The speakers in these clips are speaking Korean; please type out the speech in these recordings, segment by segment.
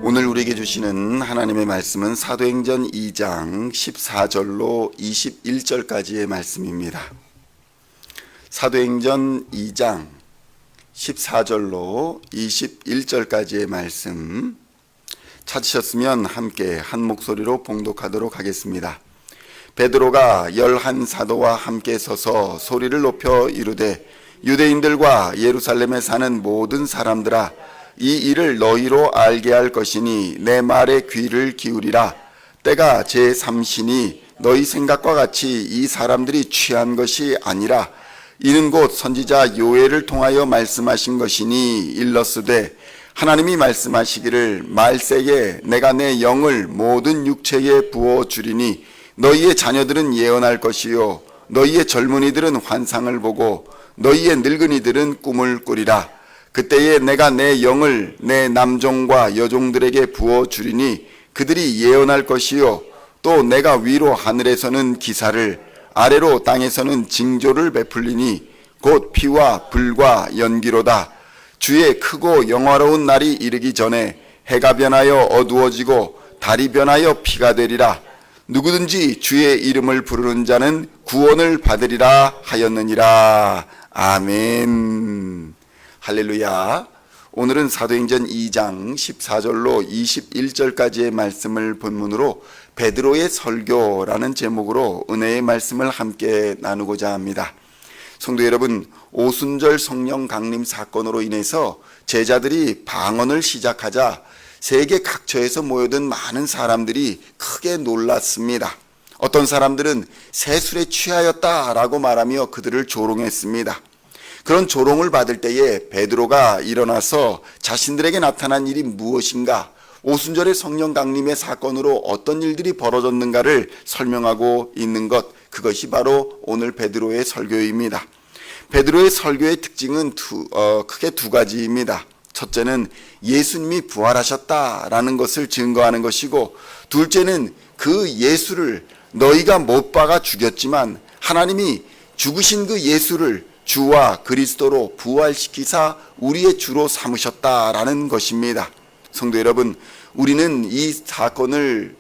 오늘 우리에게 주시는 하나님의 말씀은 사도행전 2장 14절로 21절까지의 말씀입니다. 사도행전 2장 14절로 21절까지의 말씀 찾으셨으면 함께 한 목소리로 봉독하도록 하겠습니다. 베드로가 11 사도와 함께 서서 소리를 높여 이르되 유대인들과 예루살렘에 사는 모든 사람들아, 이 일을 너희로 알게 할 것이니 내 말에 귀를 기울이라. 때가 제3시니 너희 생각과 같이 이 사람들이 취한 것이 아니라 이는 곧 선지자 요엘을 통하여 말씀하신 것이니 일러스되 하나님이 말씀하시기를 말세에 내가 내 영을 모든 육체에 부어주리니 너희의 자녀들은 예언할 것이요 너희의 젊은이들은 환상을 보고 너희의 늙은이들은 꿈을 꾸리라. 그때에 내가 내 영을 내 남종과 여종들에게 부어주리니 그들이 예언할 것이요 또 내가 위로 하늘에서는 기사를 아래로 땅에서는 징조를 베풀리니 곧 피와 불과 연기로다. 주의 크고 영화로운 날이 이르기 전에 해가 변하여 어두워지고 달이 변하여 피가 되리라. 누구든지 주의 이름을 부르는 자는 구원을 받으리라 하였느니라. 아멘. 할렐루야. 오늘은 사도행전 2장 14절로 21절까지의 말씀을 본문으로 베드로의 설교라는 제목으로 은혜의 말씀을 함께 나누고자 합니다. 성도 여러분, 오순절 성령 강림 사건으로 인해서 제자들이 방언을 시작하자 세계 각처에서 모여든 많은 사람들이 크게 놀랐습니다. 어떤 사람들은 새술에 취하였다라고 말하며 그들을 조롱했습니다. 그런 조롱을 받을 때에 베드로가 일어나서 자신들에게 나타난 일이 무엇인가, 오순절의 성령 강림의 사건으로 어떤 일들이 벌어졌는가를 설명하고 있는 것, 그것이 바로 오늘 베드로의 설교입니다. 베드로의 설교의 특징은 크게 두 가지입니다. 첫째는 예수님이 부활하셨다라는 것을 증거하는 것이고, 둘째는 그 예수를 너희가 못 박아 죽였지만 하나님이 죽으신 그 예수를 주와 그리스도로 부활시키사 우리의 주로 삼으셨다라는 것입니다. 성도 여러분, 우리는 이 사건을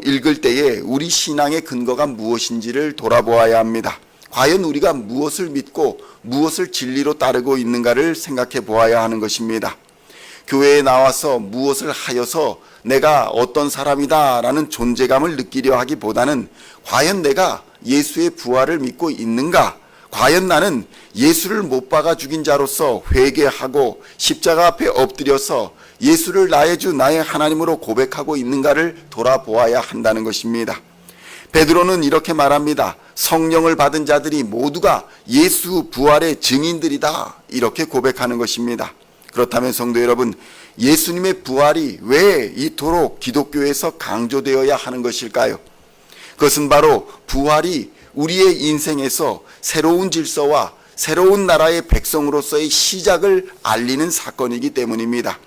읽을 때에 우리 신앙의 근거가 무엇인지를 돌아보아야 합니다. 과연 우리가 무엇을 믿고 무엇을 진리로 따르고 있는가를 생각해 보아야 하는 것입니다. 교회에 나와서 무엇을 하여서 내가 어떤 사람이다라는 존재감을 느끼려 하기보다는 과연 내가 예수의 부활을 믿고 있는가? 과연 나는 예수를 못 박아 죽인 자로서 회개하고 십자가 앞에 엎드려서 예수를 나의 주 나의 하나님으로 고백하고 있는가를 돌아보아야 한다는 것입니다. 베드로는 이렇게 말합니다. 성령을 받은 자들이 모두가 예수 부활의 증인들이다, 이렇게 고백하는 것입니다. 그렇다면 성도 여러분, 예수님의 부활이 왜 이토록 기독교에서 강조되어야 하는 것일까요? 그것은 바로 부활이 우리의 인생에서 새로운 질서와 새로운 나라의 백성으로서의 시작을 알리는 사건이기 때문입니다.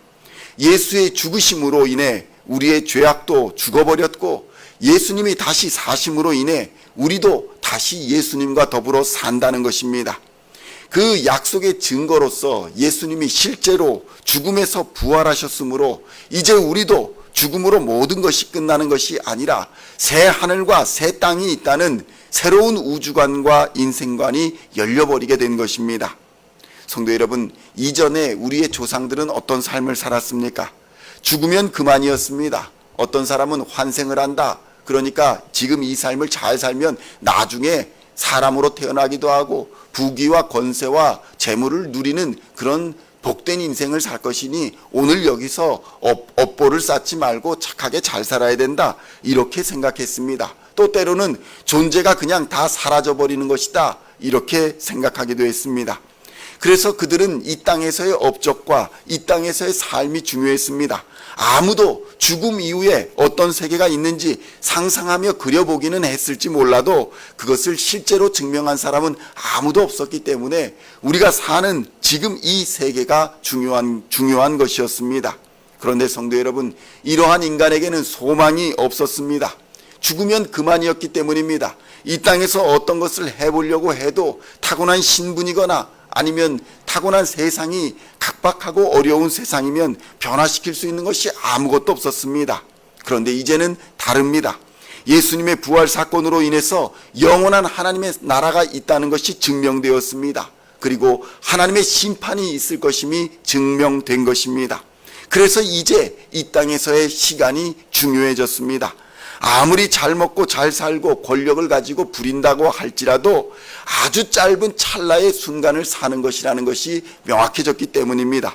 예수의 죽으심으로 인해 우리의 죄악도 죽어버렸고, 예수님이 다시 사심으로 인해 우리도 다시 예수님과 더불어 산다는 것입니다. 그 약속의 증거로서 예수님이 실제로 죽음에서 부활하셨으므로 이제 우리도 죽음으로 모든 것이 끝나는 것이 아니라 새 하늘과 새 땅이 있다는 새로운 우주관과 인생관이 열려버리게 된 것입니다. 성도 여러분, 이전에 우리의 조상들은 어떤 삶을 살았습니까? 죽으면 그만이었습니다. 어떤 사람은 환생을 한다. 그러니까 지금 이 삶을 잘 살면 나중에 사람으로 태어나기도 하고 부귀와 권세와 재물을 누리는 그런 복된 인생을 살 것이니 오늘 여기서 업보를 쌓지 말고 착하게 잘 살아야 된다, 이렇게 생각했습니다. 또 때로는 존재가 그냥 다 사라져버리는 것이다, 이렇게 생각하기도 했습니다. 그래서 그들은 이 땅에서의 업적과 이 땅에서의 삶이 중요했습니다. 아무도 죽음 이후에 어떤 세계가 있는지 상상하며 그려보기는 했을지 몰라도 그것을 실제로 증명한 사람은 아무도 없었기 때문에 우리가 사는 지금 이 세계가 중요한 것이었습니다. 그런데 성도 여러분, 이러한 인간에게는 소망이 없었습니다. 죽으면 그만이었기 때문입니다. 이 땅에서 어떤 것을 해보려고 해도 타고난 신분이거나 아니면 타고난 세상이 각박하고 어려운 세상이면 변화시킬 수 있는 것이 아무것도 없었습니다. 그런데 이제는 다릅니다. 예수님의 부활 사건으로 인해서 영원한 하나님의 나라가 있다는 것이 증명되었습니다. 그리고 하나님의 심판이 있을 것임이 증명된 것입니다. 그래서 이제 이 땅에서의 시간이 중요해졌습니다. 아무리 잘 먹고 잘 살고 권력을 가지고 부린다고 할지라도 아주 짧은 찰나의 순간을 사는 것이라는 것이 명확해졌기 때문입니다.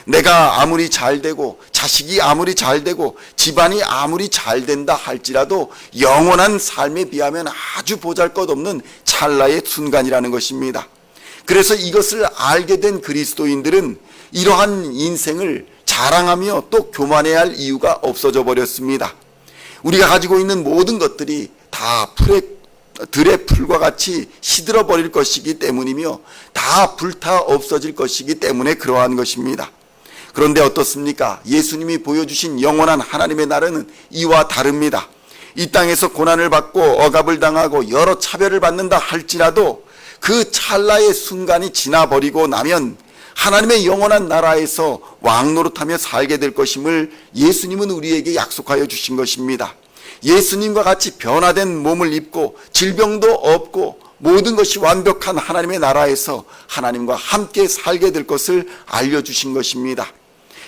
내가 아무리 잘 되고 자식이 아무리 잘 되고 집안이 아무리 잘 된다 할지라도 영원한 삶에 비하면 아주 보잘것없는 찰나의 순간이라는 것입니다. 그래서 이것을 알게 된 그리스도인들은 이러한 인생을 자랑하며 또 교만해야 할 이유가 없어져 버렸습니다. 우리가 가지고 있는 모든 것들이 다 들의 풀과 같이 시들어 버릴 것이기 때문이며 다 불타 없어질 것이기 때문에 그러한 것입니다. 그런데 어떻습니까? 예수님이 보여주신 영원한 하나님의 나라는 이와 다릅니다. 이 땅에서 고난을 받고 억압을 당하고 여러 차별을 받는다 할지라도 그 찰나의 순간이 지나버리고 나면 하나님의 영원한 나라에서 왕노릇하며 살게 될 것임을 예수님은 우리에게 약속하여 주신 것입니다. 예수님과 같이 변화된 몸을 입고 질병도 없고 모든 것이 완벽한 하나님의 나라에서 하나님과 함께 살게 될 것을 알려주신 것입니다.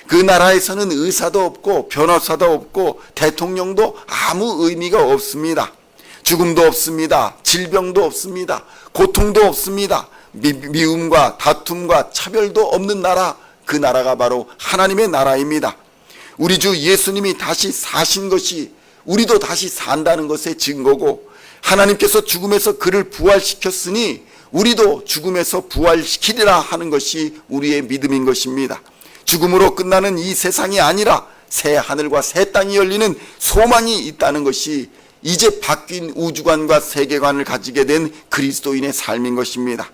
그 나라에서는 의사도 없고 변호사도 없고 대통령도 아무 의미가 없습니다. 죽음도 없습니다. 질병도 없습니다. 고통도 없습니다. 미움과 다툼과 차별도 없는 나라, 그 나라가 바로 하나님의 나라입니다. 우리 주 예수님이 다시 사신 것이 우리도 다시 산다는 것의 증거고, 하나님께서 죽음에서 그를 부활시켰으니 우리도 죽음에서 부활시키리라 하는 것이 우리의 믿음인 것입니다. 죽음으로 끝나는 이 세상이 아니라 새 하늘과 새 땅이 열리는 소망이 있다는 것이 이제 바뀐 우주관과 세계관을 가지게 된 그리스도인의 삶인 것입니다.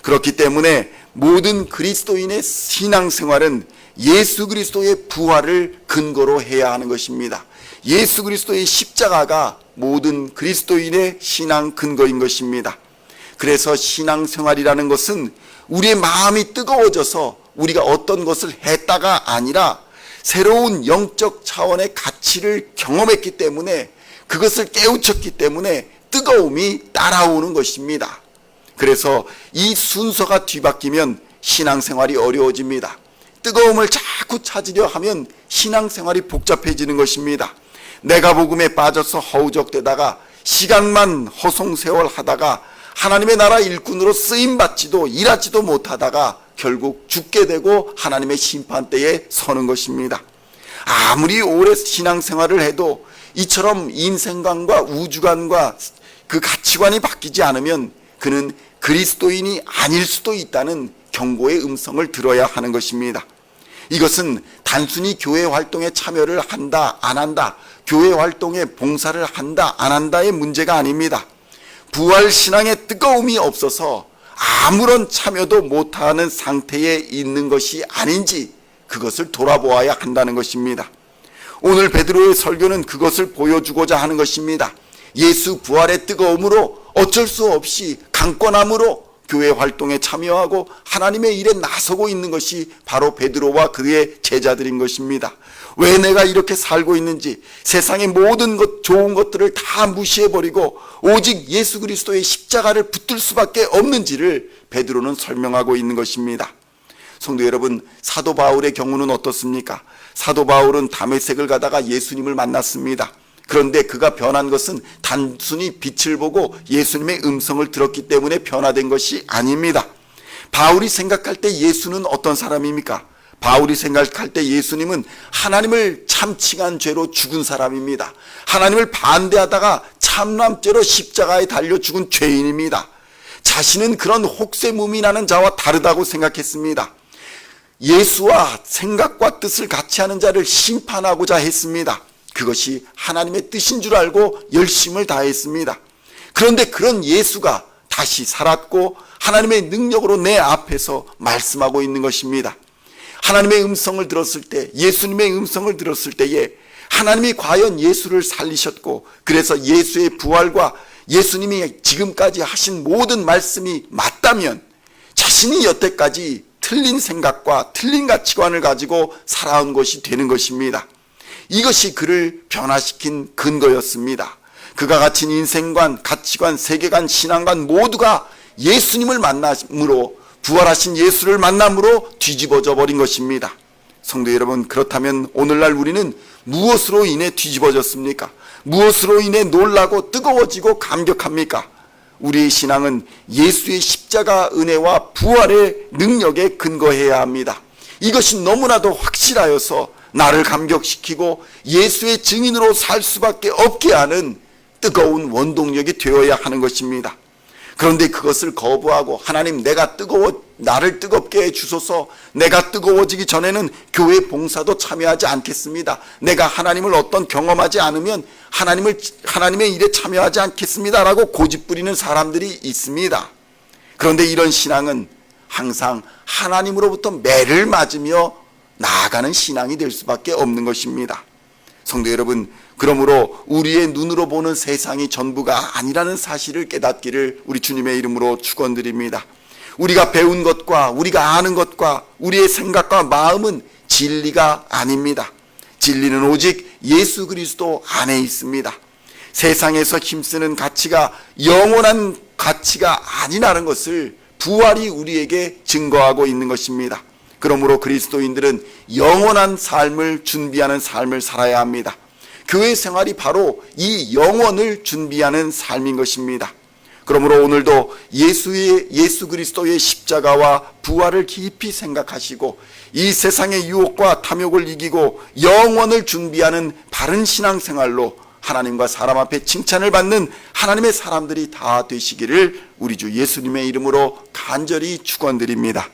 그렇기 때문에 모든 그리스도인의 신앙생활은 예수 그리스도의 부활을 근거로 해야 하는 것입니다. 예수 그리스도의 십자가가 모든 그리스도인의 신앙 근거인 것입니다. 그래서 신앙생활이라는 것은 우리의 마음이 뜨거워져서 우리가 어떤 것을 했다가 아니라 새로운 영적 차원의 가치를 경험했기 때문에, 그것을 깨우쳤기 때문에 뜨거움이 따라오는 것입니다. 그래서 이 순서가 뒤바뀌면 신앙생활이 어려워집니다. 뜨거움을 자꾸 찾으려 하면 신앙생활이 복잡해지는 것입니다. 내가 복음에 빠져서 허우적대다가 시간만 허송세월 하다가 하나님의 나라 일꾼으로 쓰임받지도 일하지도 못하다가 결국 죽게 되고 하나님의 심판대에 서는 것입니다. 아무리 오래 신앙생활을 해도 이처럼 인생관과 우주관과 그 가치관이 바뀌지 않으면 그는 그리스도인이 아닐 수도 있다는 경고의 음성을 들어야 하는 것입니다. 이것은 단순히 교회 활동에 참여를 한다 안 한다, 교회 활동에 봉사를 한다 안 한다의 문제가 아닙니다. 부활신앙의 뜨거움이 없어서 아무런 참여도 못하는 상태에 있는 것이 아닌지 그것을 돌아보아야 한다는 것입니다. 오늘 베드로의 설교는 그것을 보여주고자 하는 것입니다. 예수 부활의 뜨거움으로 어쩔 수 없이 강권함으로 교회 활동에 참여하고 하나님의 일에 나서고 있는 것이 바로 베드로와 그의 제자들인 것입니다. 왜 내가 이렇게 살고 있는지, 세상의 모든 것, 좋은 것들을 다 무시해버리고 오직 예수 그리스도의 십자가를 붙들 수밖에 없는지를 베드로는 설명하고 있는 것입니다. 성도 여러분, 사도 바울의 경우는 어떻습니까? 사도 바울은 다메섹을 가다가 예수님을 만났습니다. 그런데 그가 변한 것은 단순히 빛을 보고 예수님의 음성을 들었기 때문에 변화된 것이 아닙니다. 바울이 생각할 때 예수는 어떤 사람입니까? 바울이 생각할 때 예수님은 하나님을 참칭한 죄로 죽은 사람입니다. 하나님을 반대하다가 참남죄로 십자가에 달려 죽은 죄인입니다. 자신은 그런 혹세무민하는 자와 다르다고 생각했습니다. 예수와 생각과 뜻을 같이 하는 자를 심판하고자 했습니다. 그것이 하나님의 뜻인 줄 알고 열심을 다했습니다. 그런데 그런 예수가 다시 살았고 하나님의 능력으로 내 앞에서 말씀하고 있는 것입니다. 하나님의 음성을 들었을 때, 예수님의 음성을 들었을 때에 하나님이 과연 예수를 살리셨고, 그래서 예수의 부활과 예수님이 지금까지 하신 모든 말씀이 맞다면 자신이 여태까지 틀린 생각과 틀린 가치관을 가지고 살아온 것이 되는 것입니다. 이것이 그를 변화시킨 근거였습니다. 그가 가진 인생관, 가치관, 세계관, 신앙관 모두가 예수님을 만남으로, 부활하신 예수를 만남으로 뒤집어져 버린 것입니다. 성도 여러분, 그렇다면 오늘날 우리는 무엇으로 인해 뒤집어졌습니까? 무엇으로 인해 놀라고 뜨거워지고 감격합니까? 우리의 신앙은 예수의 십자가 은혜와 부활의 능력에 근거해야 합니다. 이것이 너무나도 확실하여서 나를 감격시키고 예수의 증인으로 살 수밖에 없게 하는 뜨거운 원동력이 되어야 하는 것입니다. 그런데 그것을 거부하고 하나님, 나를 뜨겁게 해주소서, 내가 뜨거워지기 전에는 교회 봉사도 참여하지 않겠습니다, 내가 하나님을 어떤 경험하지 않으면 하나님의 일에 참여하지 않겠습니다 라고 고집부리는 사람들이 있습니다. 그런데 이런 신앙은 항상 하나님으로부터 매를 맞으며 나아가는 신앙이 될 수밖에 없는 것입니다. 성도 여러분, 그러므로 우리의 눈으로 보는 세상이 전부가 아니라는 사실을 깨닫기를 우리 주님의 이름으로 축원드립니다. 우리가 배운 것과 우리가 아는 것과 우리의 생각과 마음은 진리가 아닙니다. 진리는 오직 예수 그리스도 안에 있습니다. 세상에서 힘쓰는 가치가 영원한 가치가 아니라는 것을 부활이 우리에게 증거하고 있는 것입니다. 그러므로 그리스도인들은 영원한 삶을 준비하는 삶을 살아야 합니다. 교회 생활이 바로 이 영원을 준비하는 삶인 것입니다. 그러므로 오늘도 예수 그리스도의 십자가와 부활을 깊이 생각하시고 이 세상의 유혹과 탐욕을 이기고 영원을 준비하는 바른 신앙생활로 하나님과 사람 앞에 칭찬을 받는 하나님의 사람들이 다 되시기를 우리 주 예수님의 이름으로 간절히 축원드립니다.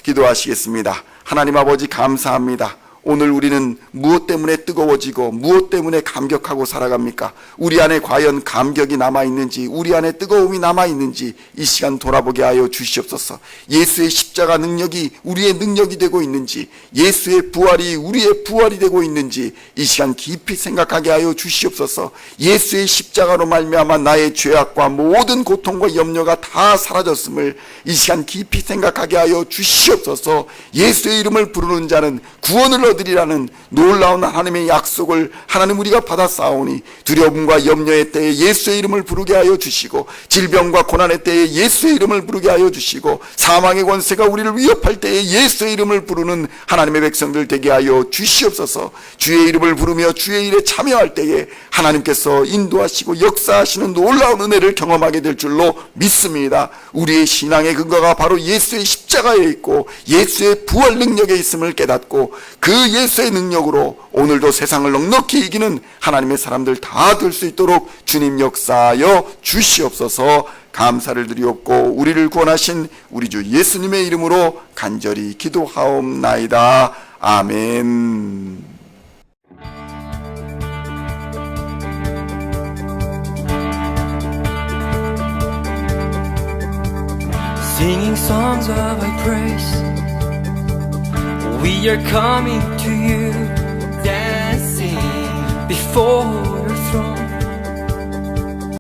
기도하시겠습니다. 하나님 아버지, 감사합니다. 오늘 우리는 무엇 때문에 뜨거워지고 무엇 때문에 감격하고 살아갑니까? 우리 안에 과연 감격이 남아있는지, 우리 안에 뜨거움이 남아있는지 이 시간 돌아보게 하여 주시옵소서. 예수의 십자가 능력이 우리의 능력이 되고 있는지, 예수의 부활이 우리의 부활이 되고 있는지 이 시간 깊이 생각하게 하여 주시옵소서. 예수의 십자가로 말미암아 나의 죄악과 모든 고통과 염려가 다 사라졌음을 이 시간 깊이 생각하게 하여 주시옵소서. 예수의 이름을 부르는 자는 구원을 얻으리라는 놀라운 하나님의 약속을 하나님 우리가 받았사오니 두려움과 염려의 때에 예수의 이름을 부르게 하여 주시고, 질병과 고난의 때에 예수의 이름을 부르게 하여 주시고, 사망의 권세가 우리를 위협할 때에 예수의 이름을 부르는 하나님의 백성들 되게 하여 주시옵소서. 주의 이름을 부르며 주의 일에 참여할 때에 하나님께서 인도하시고 역사하시는 놀라운 은혜를 경험하게 될 줄로 믿습니다. 우리의 신앙의 근거가 바로 예수의 십자가에 있고 예수의 부활 능력에 있음을 깨닫고 그 예수의 능력으로 오늘도 세상을 넉넉히 이기는 하나님의 사람들 다 될 수 있도록 주님 역사하여 주시옵소서. 감사를 드리옵고 우리를 구원하신 우리 주 예수님의 이름으로 간절히 기도하옵나이다. 아멘. Singing songs of thy praise, we are coming to you, dancing before your throne.